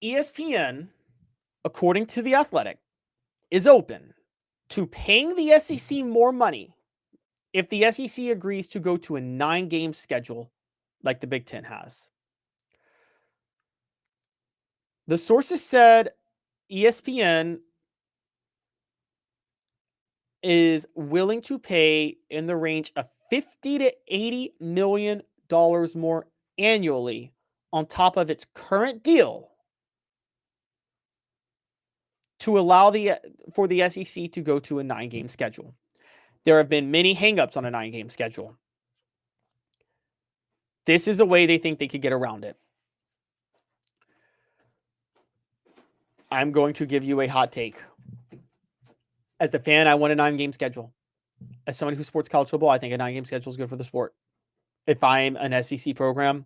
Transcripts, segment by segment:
ESPN, according to The Athletic, is open to paying the SEC more money if the SEC agrees to go to a 9-game schedule like the Big Ten has. The sources said ESPN is willing to pay in the range of $50 to $80 million more annually on top of its current deal to allow for the SEC to go to a 9-game schedule. There have been many hangups on a 9-game schedule. This is a way they think they could get around it. I'm going to give you a hot take. As a fan, I want a 9-game schedule. As someone who supports college football, I think a 9-game schedule is good for the sport. If I'm an SEC program,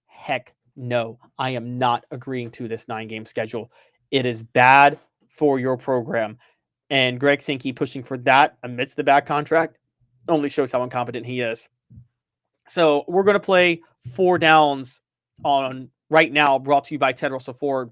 heck no. I am not agreeing to this 9-game schedule. It is bad for your program. And Greg Sankey pushing for that amidst the bad contract only shows how incompetent he is. So we're going to play 4 Downs on right now, brought to you by Ted Russell Ford.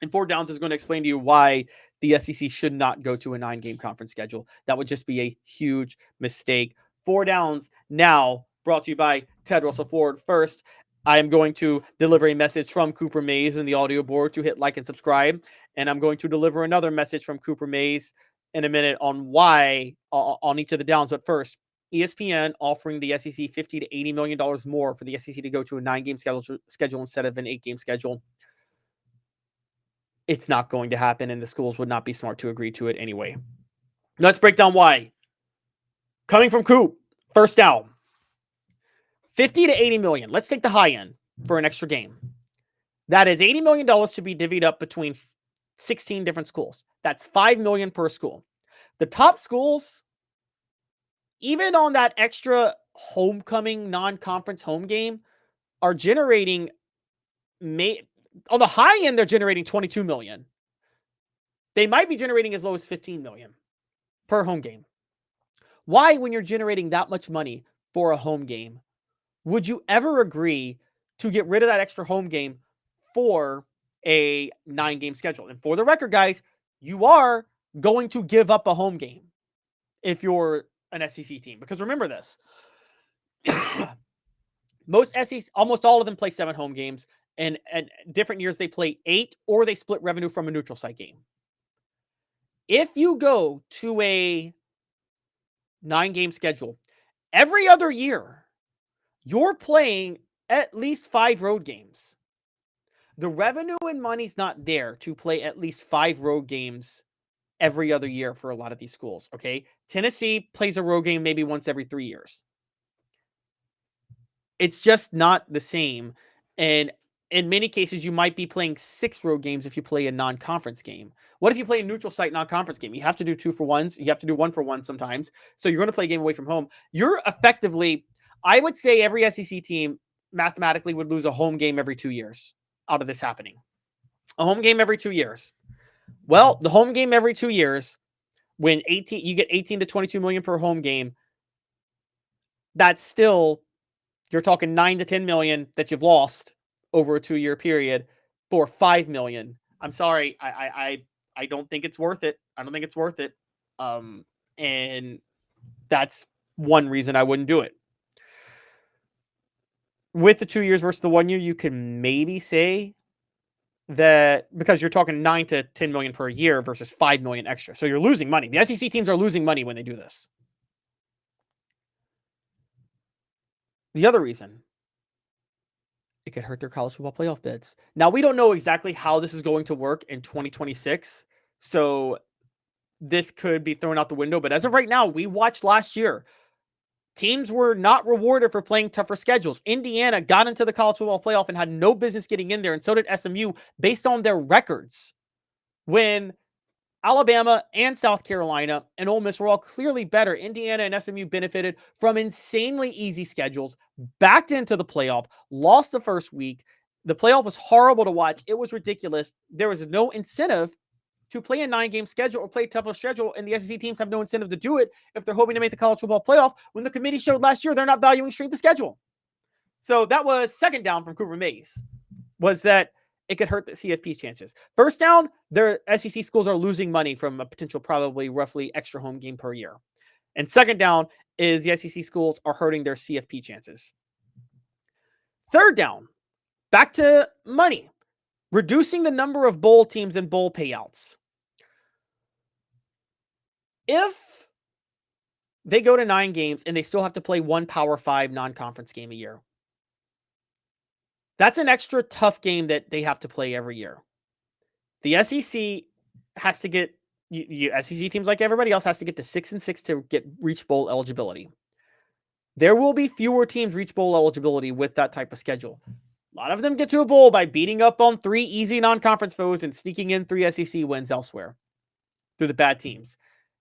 And 4 Downs is going to explain to you why the SEC should not go to a 9-game conference schedule. That would just be a huge mistake. 4 Downs now brought to you by Ted Russell Ford. First, I am going to deliver a message from Cooper Mays in the audio board to hit like and subscribe. And I'm going to deliver another message from Cooper Mays in a minute on why on each of the downs. But first, ESPN offering the SEC $50 to $80 million more for the SEC to go to a 9-game schedule instead of an 8-game schedule. It's not going to happen, and the schools would not be smart to agree to it anyway. Let's break down why. Coming from Coop, first down. $50 to $80 million. Let's take the high end for an extra game. That is $80 million to be divvied up between 16 different schools. That's $5 million per school. The top schools, even on that extra homecoming non-conference home game, are generating, on the high end, they're generating $22 million. They might be generating as low as $15 million per home game. Why, when you're generating that much money for a home game, would you ever agree to get rid of that extra home game for a 9-game schedule? And for the record, guys, you are going to give up a home game if you're an SEC team. Because remember this. Most SEC, almost all of them play 7 home games. And different years they play 8, or they split revenue from a neutral site game. If you go to a 9-game schedule, every other year, you're playing at least 5 road games. The revenue and money's not there to play at least 5 road games every other year for a lot of these schools, okay? Tennessee plays a road game maybe once every 3 years. It's just not the same. And in many cases, you might be playing 6 road games if you play a non-conference game. What if you play a neutral site non-conference game? You have to do 2 for 1s. You have to do 1 for 1 sometimes. So you're going to play a game away from home. You're effectively, I would say every SEC team mathematically would lose a home game every 2 years out of this happening. A home game every 2 years. Well, the home game every 2 years, when you get 18 to 22 million per home game, that's still, you're talking 9 to 10 million that you've lost over a 2-year period for $5 million. I'm sorry. I don't think it's worth it. I don't think it's worth it. And that's one reason I wouldn't do it. With the 2 years versus the 1 year, you can maybe say that because you're talking 9 to 10 million per year versus 5 million extra. So you're losing money. The SEC teams are losing money when they do this. The other reason, it could hurt their college football playoff bids. Now, we don't know exactly how this is going to work in 2026. So this could be thrown out the window. But as of right now, we watched last year. Teams were not rewarded for playing tougher schedules. Indiana got into the college football playoff and had no business getting in there, and so did SMU based on their records. When Alabama and South Carolina and Ole Miss were all clearly better, Indiana and SMU benefited from insanely easy schedules, backed into the playoff, lost the first week. The playoff was horrible to watch. It was ridiculous. There was no incentive to play a 9-game schedule or play a tougher schedule, and the SEC teams have no incentive to do it if they're hoping to make the college football playoff, when the committee showed last year they're not valuing strength of schedule. So that was second down from Cooper Mays, was that it could hurt the CFP's chances. First down, their SEC schools are losing money from a potential probably roughly extra home game per year. And second down is the SEC schools are hurting their CFP chances. Third down, back to money. Reducing the number of bowl teams and bowl payouts. If they go to 9 games and they still have to play one Power 5 non-conference game a year, that's an extra tough game that they have to play every year. The SEC has to get, SEC teams like everybody else has to get to 6-6 to reach bowl eligibility. There will be fewer teams reach bowl eligibility with that type of schedule. A lot of them get to a bowl by beating up on 3 easy non-conference foes and sneaking in 3 SEC wins elsewhere through the bad teams.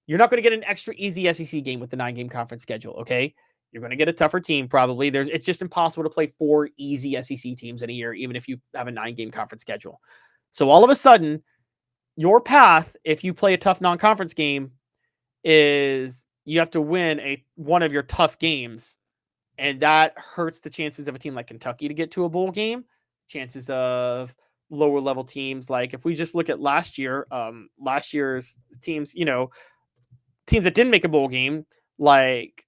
You're not going to get an extra easy SEC game with the 9-game conference schedule, okay? You're going to get a tougher team probably. It's just impossible to play 4 easy SEC teams in a year, even if you have a 9-game conference schedule. So all of a sudden, your path, if you play a tough non-conference game, is you have to win one of your tough games. And that hurts the chances of a team like Kentucky to get to a bowl game. Chances of lower level teams, like if we just look at last year's teams, teams that didn't make a bowl game, like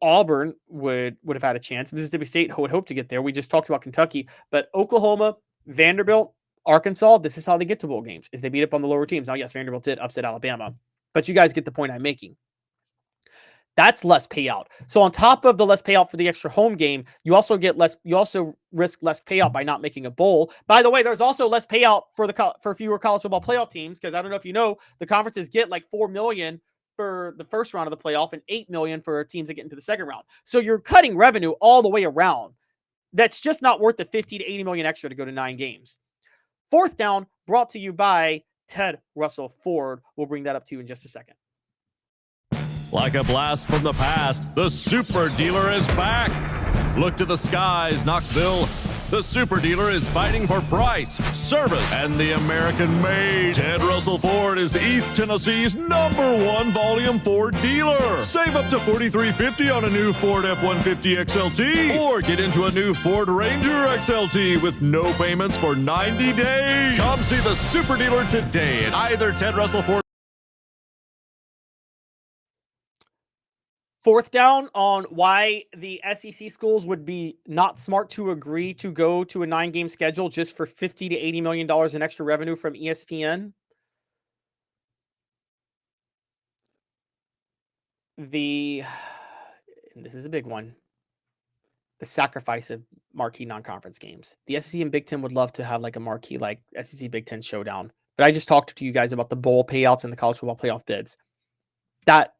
Auburn would have had a chance. Mississippi State would hope to get there. We just talked about Kentucky, but Oklahoma, Vanderbilt, Arkansas, this is how they get to bowl games, is they beat up on the lower teams. Now, yes, Vanderbilt did upset Alabama, but you guys get the point I'm making. That's less payout. So on top of the less payout for the extra home game, you also risk less payout by not making a bowl. By the way, there's also less payout for fewer college football playoff teams, because I don't know if you know, the conferences get like $4 million for the first round of the playoff and $8 million for teams that get into the second round. So you're cutting revenue all the way around. That's just not worth the $50 to $80 million extra to go to 9 games. Fourth down, brought to you by Ted Russell Ford. We'll bring that up to you in just a second. Like a blast from the past, the Super Dealer is back. Look to the skies, Knoxville. The Super Dealer is fighting for price, service, and the American-made. Ted Russell Ford is East Tennessee's #1 volume Ford dealer. Save up to $4,350 on a new Ford F-150 XLT, or get into a new Ford Ranger XLT with no payments for 90 days. Come see the Super Dealer today at either Ted Russell Ford. Fourth down on why the SEC schools would be not smart to agree to go to a 9-game schedule just for $50 to $80 million in extra revenue from ESPN. And this is a big one, the sacrifice of marquee non-conference games. The SEC and Big Ten would love to have like a marquee, like SEC Big Ten showdown. But I just talked to you guys about the bowl payouts and the college football playoff bids. That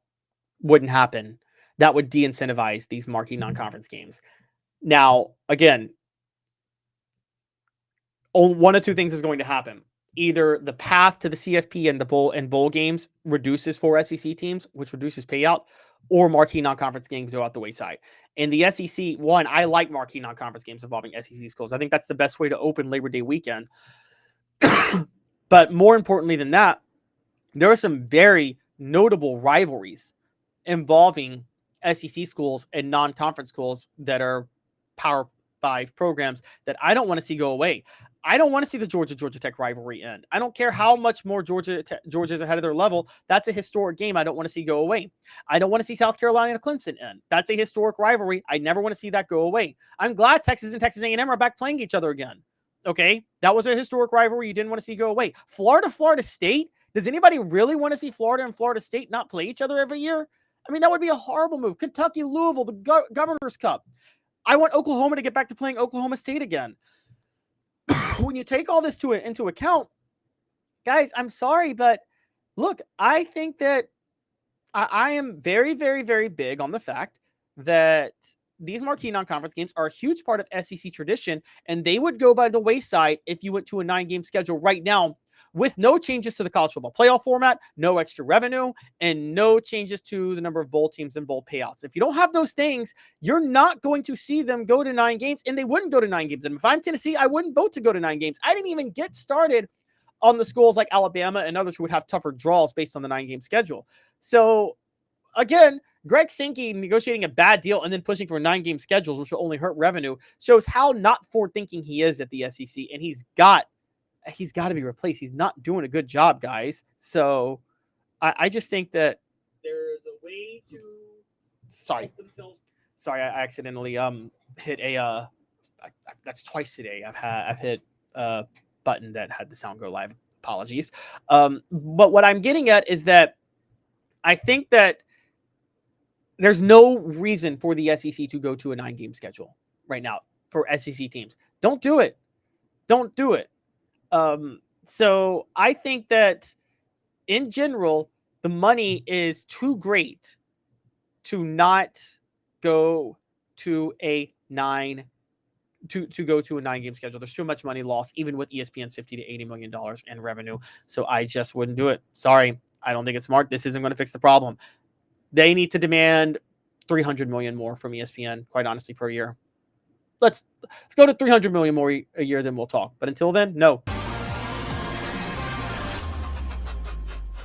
wouldn't happen. That would de-incentivize these marquee non-conference games. Now, again, one of two things is going to happen. Either the path to the CFP and the bowl games reduces for SEC teams, which reduces payout, or marquee non-conference games go out the wayside. And the SEC, I like marquee non-conference games involving SEC schools. I think that's the best way to open Labor Day weekend. But more importantly than that, there are some very notable rivalries involving SEC schools and non-conference schools that are Power 5 programs that I don't want to see go away. I don't want to see the Georgia Tech rivalry end. I don't care how much more Georgia's ahead of their level. That's a historic game I don't want to see go away. I don't want to see South Carolina and Clemson end. That's a historic rivalry. I never want to see that go away. I'm glad Texas and Texas A&M are back playing each other again. Okay? That was a historic rivalry you didn't want to see go away. Florida State? Does anybody really want to see Florida and Florida State not play each other every year? I mean, that would be a horrible move. Kentucky, Louisville, the Governor's Cup. I want Oklahoma to get back to playing Oklahoma State again. When you take all this into account, guys, I'm sorry, but look, I think that I am very, very, very big on the fact that these marquee non-conference games are a huge part of SEC tradition, and they would go by the wayside if you went to a 9-game schedule right now with no changes to the college football playoff format, no extra revenue, and no changes to the number of bowl teams and bowl payouts. If you don't have those things, you're not going to see them go to 9 games, and they wouldn't go to 9 games. And if I'm Tennessee, I wouldn't vote to go to 9 games. I didn't even get started on the schools like Alabama and others who would have tougher draws based on the 9-game schedule. So, again, Greg Sankey negotiating a bad deal and then pushing for 9-game schedules, which will only hurt revenue, shows how not forward-thinking he is at the SEC. And he's got to be replaced. He's not doing a good job, guys. So I just think that there's a way to help themselves. Sorry, I accidentally hit a that's twice today. I've hit a button that had the sound go live. Apologies. But what I'm getting at is that I think that there's no reason for the SEC to go to a 9-game schedule right now for SEC teams. Don't do it. Don't do it. So I think that in general, the money is too great to not go to a 9-game schedule. There's too much money lost, even with ESPN's $50 to $80 million in revenue. So I just wouldn't do it. Sorry. I don't think it's smart. This isn't going to fix the problem. They need to demand $300 million more from ESPN, quite honestly, per year. Let's go to $300 million more a year, then we'll talk. But until then, no.